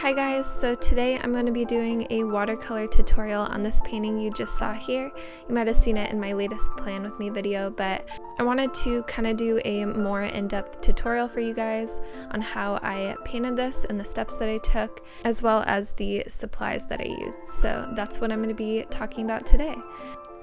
Hi guys, so today I'm going to be doing a watercolor tutorial on this painting you just saw here. You might have seen it in my latest Plan With Me video, but I wanted to kind of do a more in-depth tutorial for you guys on how I painted this and the steps that I took, as well as the supplies that I used. So that's what I'm going to be talking about today.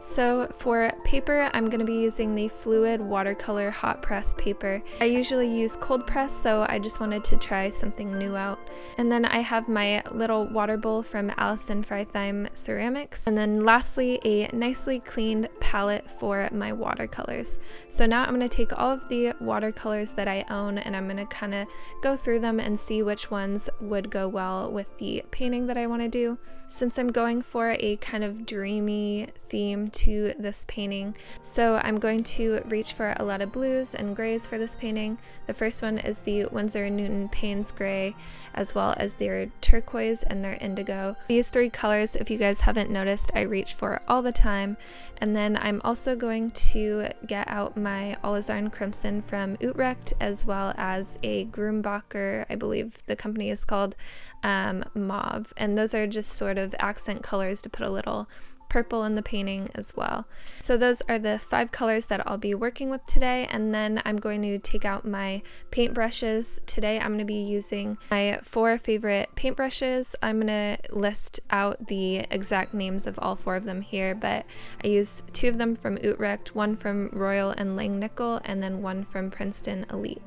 So for paper, I'm going to be using the Fluid Watercolor Hot Press paper. I usually use cold press, so I just wanted to try something new out. And then I have my little water bowl from Allison Fretheim Ceramics. And then lastly, a nicely cleaned palette for my watercolors. So now I'm going to take all of the watercolors that I own and I'm going to kind of go through them and see which ones would go well with the painting that I want to do. Since I'm going for a kind of dreamy theme to this painting, so I'm going to reach for a lot of blues and grays for this painting. The first one is the Winsor Newton Payne's Gray, as well as their turquoise and their indigo. These three colors, if you guys haven't noticed, I reach for all the time. And then I'm also going to get out my Alizarin Crimson from Utrecht, as well as a Grumbacher, I believe the company is called, Mauve. And those are just sort of accent colors to put a little purple in the painting as well. So those are the 5 colors that I'll be working with today, and then I'm going to take out my paint brushes. Today I'm going to be using my 4 favorite paint brushes. I'm going to list out the exact names of all 4 of them here, but I use 2 of them from Utrecht, 1 from Royal and Langnickel, and then 1 from Princeton Elite.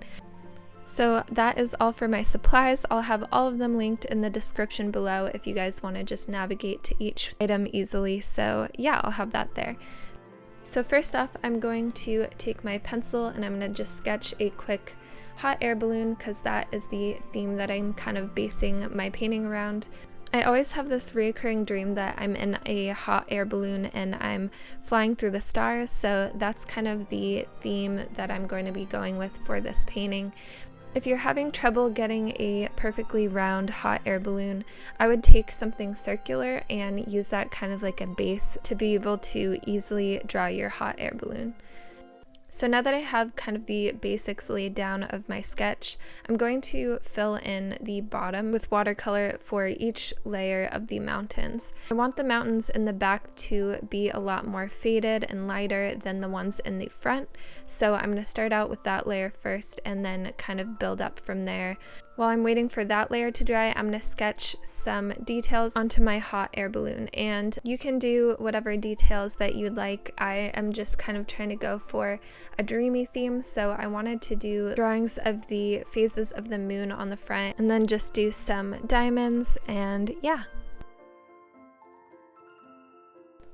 So that is all for my supplies. I'll have all of them linked in the description below if you guys want to just navigate to each item easily. So yeah, I'll have that there. So first off, I'm going to take my pencil and I'm going to just sketch a quick hot air balloon because that is the theme that I'm kind of basing my painting around. I always have this reoccurring dream that I'm in a hot air balloon and I'm flying through the stars, so that's kind of the theme that I'm going to be going with for this painting. If you're having trouble getting a perfectly round hot air balloon, I would take something circular and use that kind of like a base to be able to easily draw your hot air balloon. So now that I have kind of the basics laid down of my sketch, I'm going to fill in the bottom with watercolor for each layer of the mountains. I want the mountains in the back to be a lot more faded and lighter than the ones in the front, so I'm going to start out with that layer first and then kind of build up from there. While I'm waiting for that layer to dry, I'm going to sketch some details onto my hot air balloon, and you can do whatever details that you'd like. I am just kind of trying to go for a dreamy theme, so I wanted to do drawings of the phases of the moon on the front and then just do some diamonds, and yeah.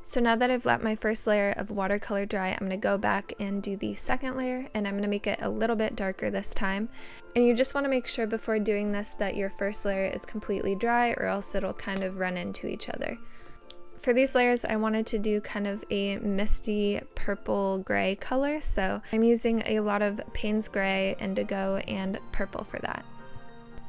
So now that I've let my first layer of watercolor dry, I'm going to go back and do the second layer, and I'm going to make it a little bit darker this time. And you just want to make sure before doing this that your first layer is completely dry, or else it'll kind of run into each other. For these layers, I wanted to do kind of a misty purple gray color, so I'm using a lot of Payne's Gray, indigo, and purple for that.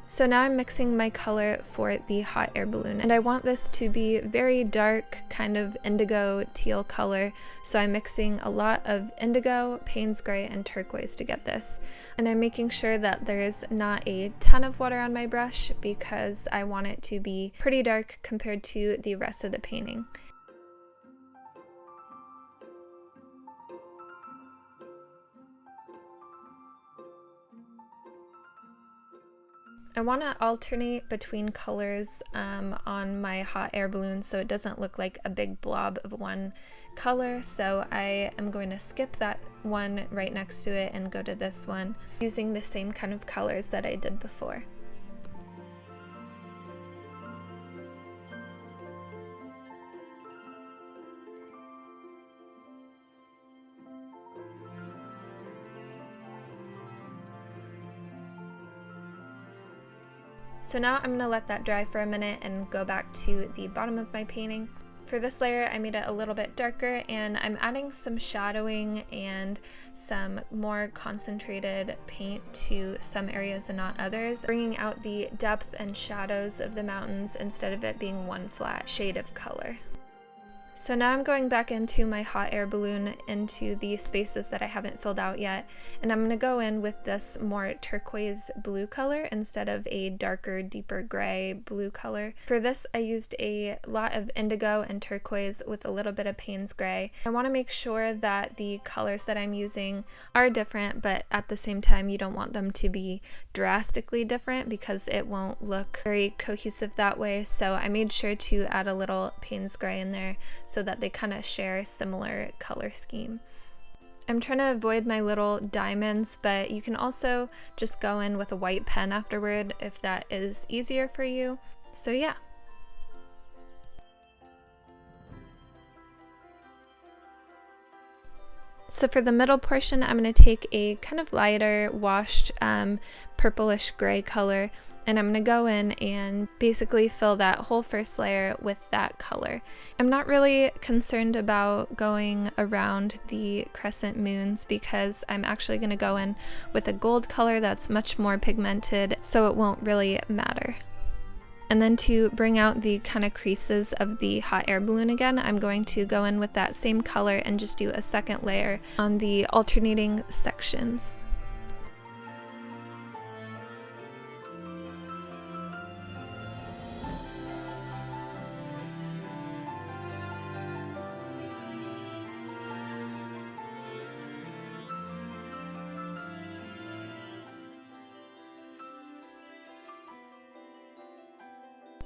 So now I'm mixing my color for the hot air balloon, and I want this to be very dark, kind of indigo teal color, so I'm mixing a lot of indigo, Payne's Gray, and turquoise to get this. And I'm making sure that there's not a ton of water on my brush because I want it to be pretty dark compared to the rest of the painting. I want to alternate between colors on my hot air balloon so it doesn't look like a big blob of one color, so I am going to skip that one right next to it and go to this one using the same kind of colors that I did before. So now I'm going to let that dry for a minute and go back to the bottom of my painting. For this layer, I made it a little bit darker, and I'm adding some shadowing and some more concentrated paint to some areas and not others, bringing out the depth and shadows of the mountains instead of it being one flat shade of color. So now I'm going back into my hot air balloon into the spaces that I haven't filled out yet, and I'm going to go in with this more turquoise blue color instead of a darker, deeper gray blue color. For this, I used a lot of indigo and turquoise with a little bit of Payne's gray. I want to make sure that the colors that I'm using are different, but at the same time you don't want them to be drastically different because it won't look very cohesive that way. So I made sure to add a little Payne's gray in there so that they kind of share a similar color scheme. I'm trying to avoid my little diamonds, but you can also just go in with a white pen afterward if that is easier for you. So yeah. So for the middle portion, I'm going to take a kind of lighter washed purplish gray color, and I'm going to go in and basically fill that whole first layer with that color. I'm not really concerned about going around the crescent moons because I'm actually going to go in with a gold color that's much more pigmented, so it won't really matter. And then to bring out the kind of creases of the hot air balloon again, I'm going to go in with that same color and just do a second layer on the alternating sections.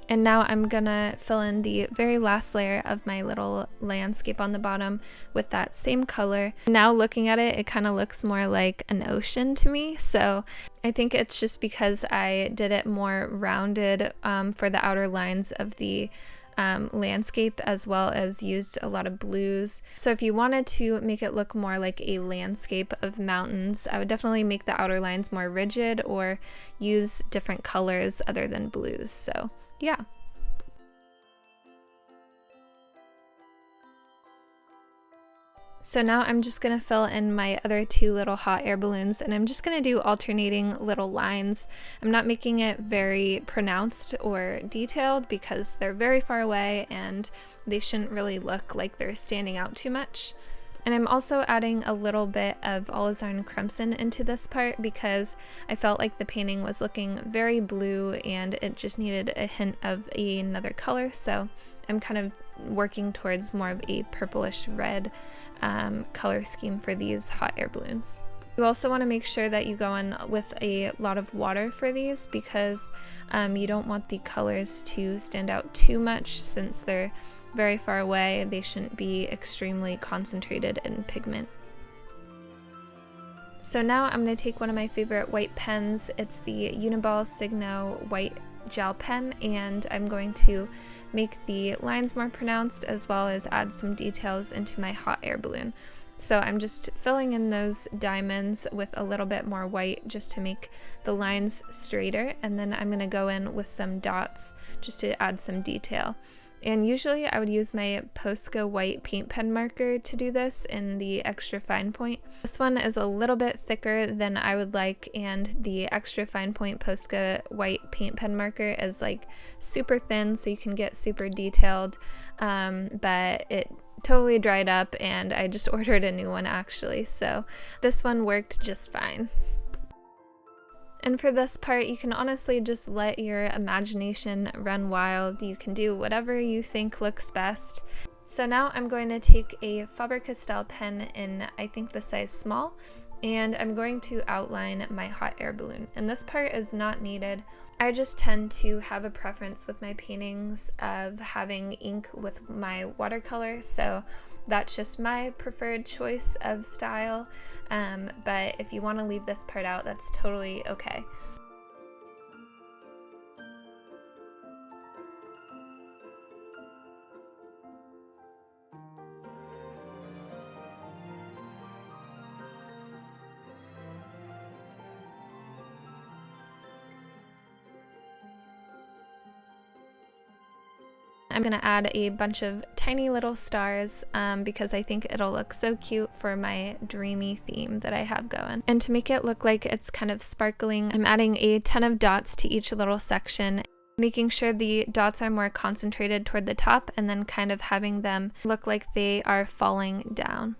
And now I'm gonna fill in the very last layer of my little landscape on the bottom with that same color. Now looking at it, it kind of looks more like an ocean to me. So I think it's just because I did it more rounded for the outer lines of the landscape, as well as used a lot of blues. So if you wanted to make it look more like a landscape of mountains, I would definitely make the outer lines more rigid or use different colors other than blues. So yeah. So now I'm just going to fill in my other two little hot air balloons, and I'm just going to do alternating little lines. I'm not making it very pronounced or detailed because they're very far away and they shouldn't really look like they're standing out too much. And I'm also adding a little bit of alizarin crimson into this part because I felt like the painting was looking very blue and it just needed a hint of another color. So I'm kind of working towards more of a purplish red color scheme for these hot air balloons. You also want to make sure that you go in with a lot of water for these because you don't want the colors to stand out too much since they're very far away. They shouldn't be extremely concentrated in pigment. So now I'm going to take one of my favorite white pens. It's the Uniball Signo white gel pen, and I'm going to make the lines more pronounced as well as add some details into my hot air balloon. So I'm just filling in those diamonds with a little bit more white just to make the lines straighter, and then I'm going to go in with some dots just to add some detail. And usually I would use my Posca white paint pen marker to do this in the extra fine point. This one is a little bit thicker than I would like, and the extra fine point Posca white paint pen marker is like super thin so you can get super detailed, but it totally dried up and I just ordered a new one actually, so this one worked just fine. And for this part, you can honestly just let your imagination run wild. You can do whatever you think looks best. So now I'm going to take a Faber-Castell pen in, I think, the size small, and I'm going to outline my hot air balloon. And this part is not needed. I just tend to have a preference with my paintings of having ink with my watercolor, so that's just my preferred choice of style, but if you want to leave this part out, that's totally okay. I'm going to add a bunch of tiny little stars because I think it'll look so cute for my dreamy theme that I have going. And to make it look like it's kind of sparkling, I'm adding a ton of dots to each little section. making sure the dots are more concentrated toward the top and then kind of having them look like they are falling down.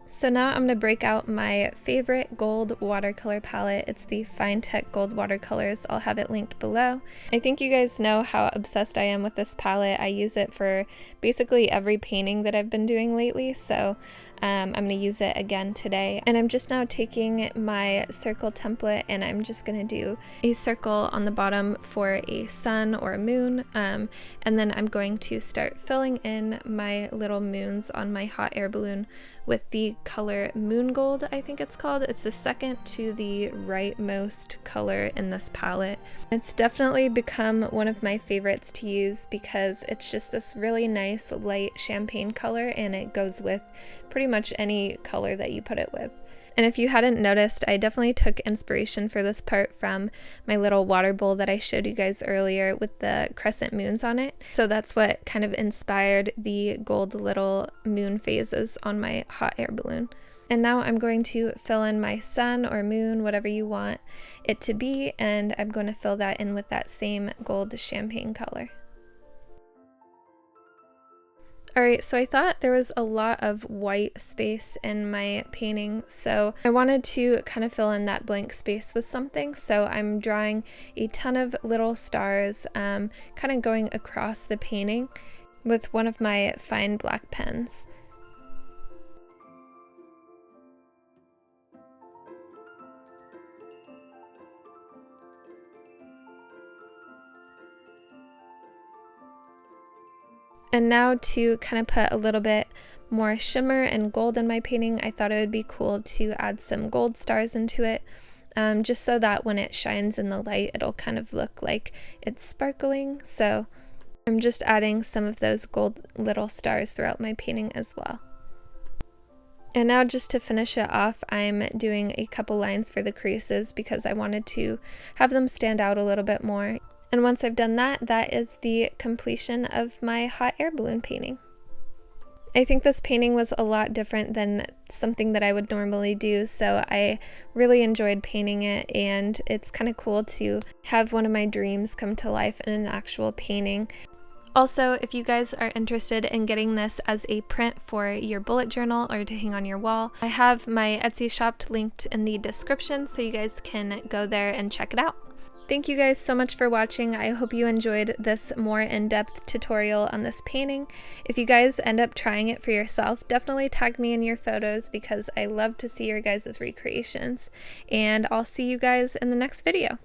So now I'm going to break out my favorite gold watercolor palette. It's the Finetech Gold Watercolors. I'll have it linked below. I think you guys know how obsessed I am with this palette. I use it for basically every painting that I've been doing lately, so I'm going to use it again today. And I'm just now taking my circle template and I'm just going to do a circle on the bottom for a sun or a moon, and then I'm going to start filling in my little moons on my hot air balloon with the color Moon Gold, I think it's called. It's the second to the rightmost color in this palette. It's definitely become one of my favorites to use because it's just this really nice light champagne color and it goes with pretty much any color that you put it with. And if you hadn't noticed, I definitely took inspiration for this part from my little water bowl that I showed you guys earlier with the crescent moons on it. So that's what kind of inspired the gold little moon phases on my hot air balloon. And now I'm going to fill in my sun or moon, whatever you want it to be, and I'm going to fill that in with that same gold champagne color. Alright, so I thought there was a lot of white space in my painting, so I wanted to kind of fill in that blank space with something, so I'm drawing a ton of little stars, kind of going across the painting with one of my fine black pens. And now to kind of put a little bit more shimmer and gold in my painting, I thought it would be cool to add some gold stars into it, just so that when it shines in the light, it'll kind of look like it's sparkling. So I'm just adding some of those gold little stars throughout my painting as well. And now just to finish it off, I'm doing a couple lines for the creases because I wanted to have them stand out a little bit more. And once I've done that, that is the completion of my hot air balloon painting. I think this painting was a lot different than something that I would normally do, so I really enjoyed painting it, and it's kind of cool to have one of my dreams come to life in an actual painting. Also, if you guys are interested in getting this as a print for your bullet journal or to hang on your wall, I have my Etsy shop linked in the description, so you guys can go there and check it out. Thank you guys so much for watching. I hope you enjoyed this more in-depth tutorial on this painting. If you guys end up trying it for yourself, definitely tag me in your photos because I love to see your guys' recreations. And I'll see you guys in the next video.